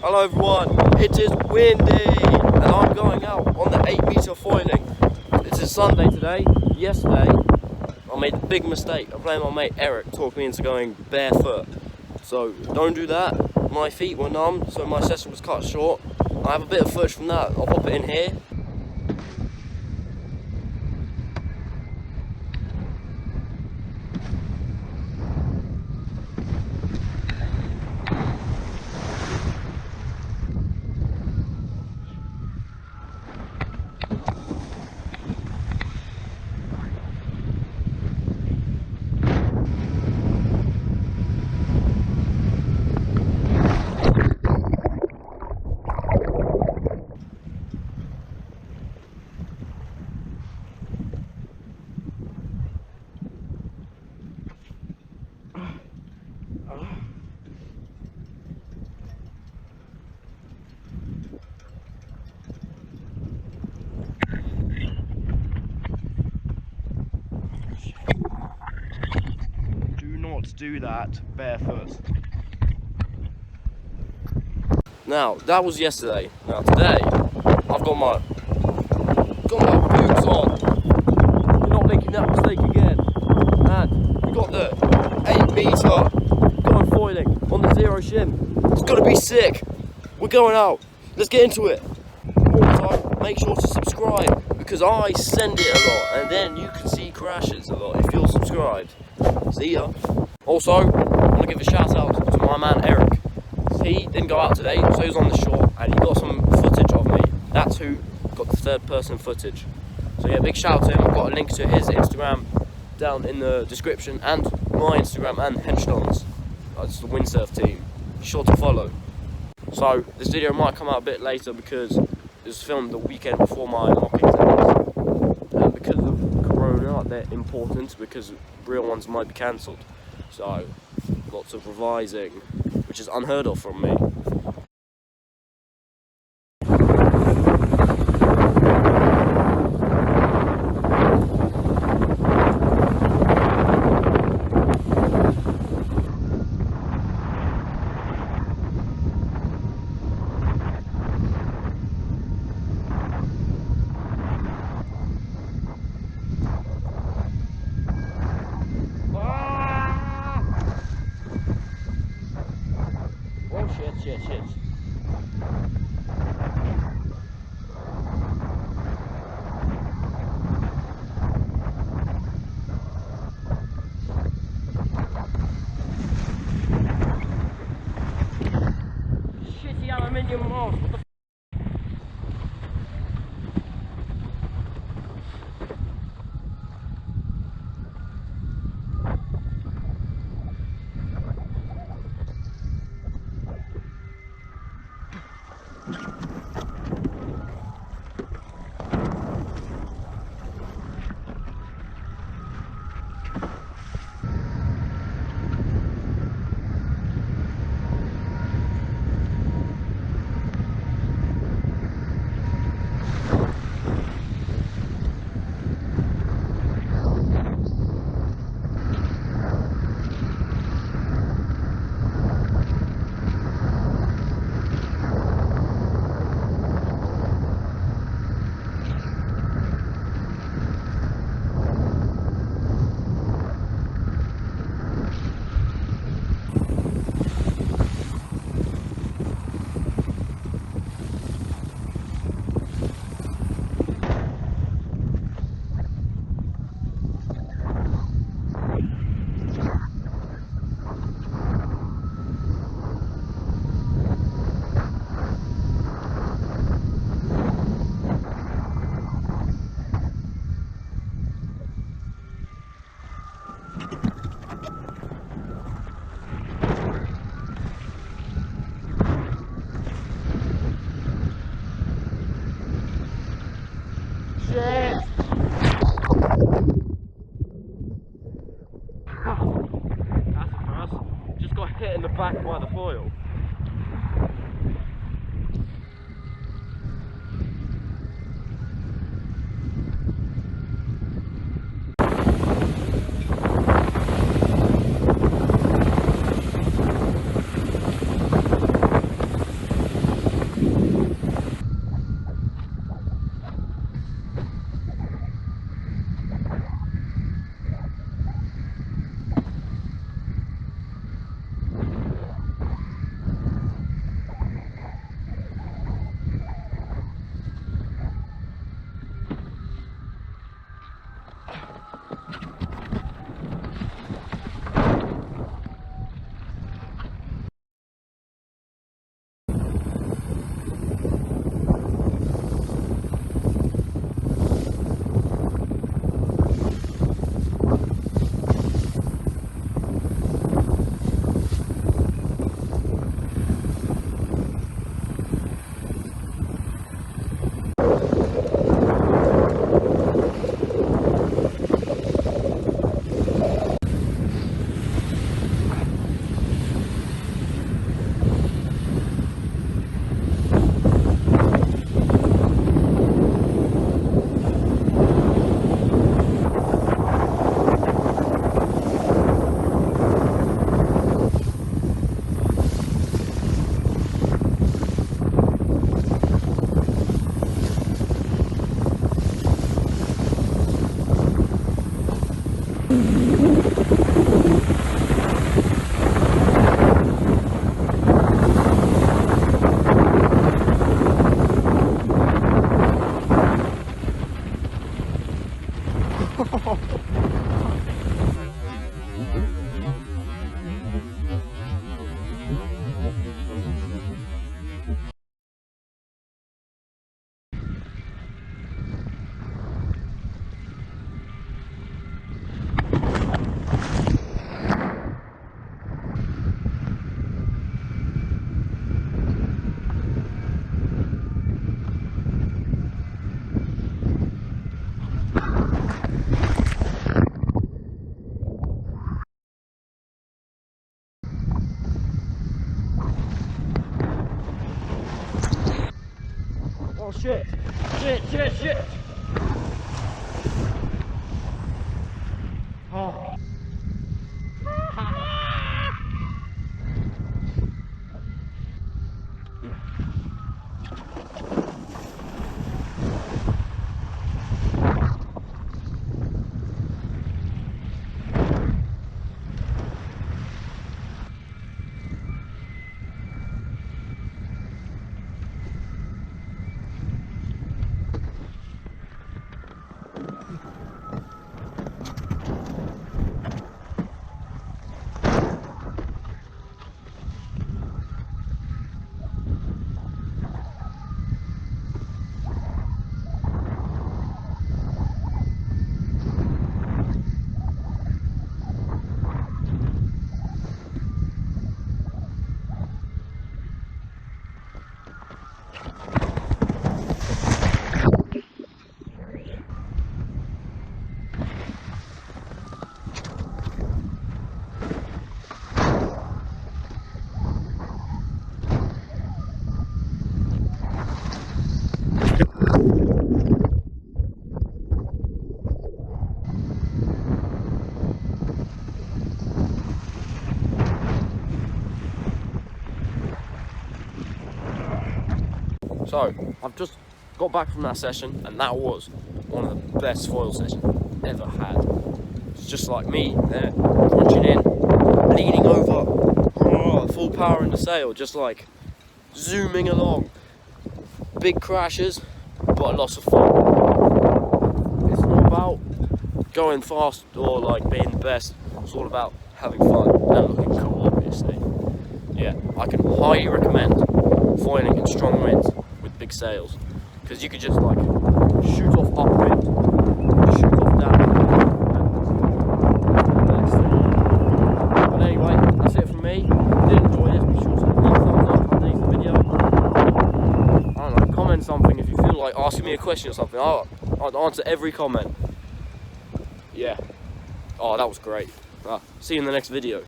Hello everyone, it is windy and I'm going out on the 8-meter foiling. It is Sunday today. Yesterday I made a big mistake. I played my mate Eric talked me into going barefoot. So don't do that. My feet were numb, so my session was cut short. I have a bit of footage from that. I'll pop it in here. Do that barefoot. Now that was yesterday. Now today I've got my boots on. We're not making that mistake again. And we got the 8-meter going foiling on the zero shim. It's gonna be sick. We're going out. Let's get into it. Also, make sure to subscribe because I send it a lot, and then you can see crashes a lot if you're subscribed. See ya. Also, I want to give a shout out to my man Eric. He didn't go out today, so he was on the shore and he got some footage of me. That's who got the third person footage. So yeah, big shout out to him. I've got a link to his Instagram down in the description and my Instagram and Henchton's. It's the Windsurf team. Be sure to follow. So this video might come out a bit later because it was filmed the weekend before my mocking tennis. And because of Corona, they're important because real ones might be cancelled. So, lots of revising, which is unheard of from me. Shit. Shitty aluminium moss. What the f? Oh shit. Shit. Oh. So, I've just got back from that session, and that was one of the best foil sessions I've ever had. It's just like me there, crunching in, leaning over, full power in the sail, just like zooming along. Big crashes, but lots of fun. It's not about going fast or like being the best, it's all about having fun and looking cool, obviously. Yeah, I can highly recommend foiling in strong winds with big sails, because you could just like shoot off upwind, shoot off downwind, but anyway, that's it from me. If you did enjoy this, be sure to leave a thumbs up underneath the video. I don't know, comment something if you feel like asking me a question or something. I'll answer every comment. Yeah. Oh, that was great. See you in the next video.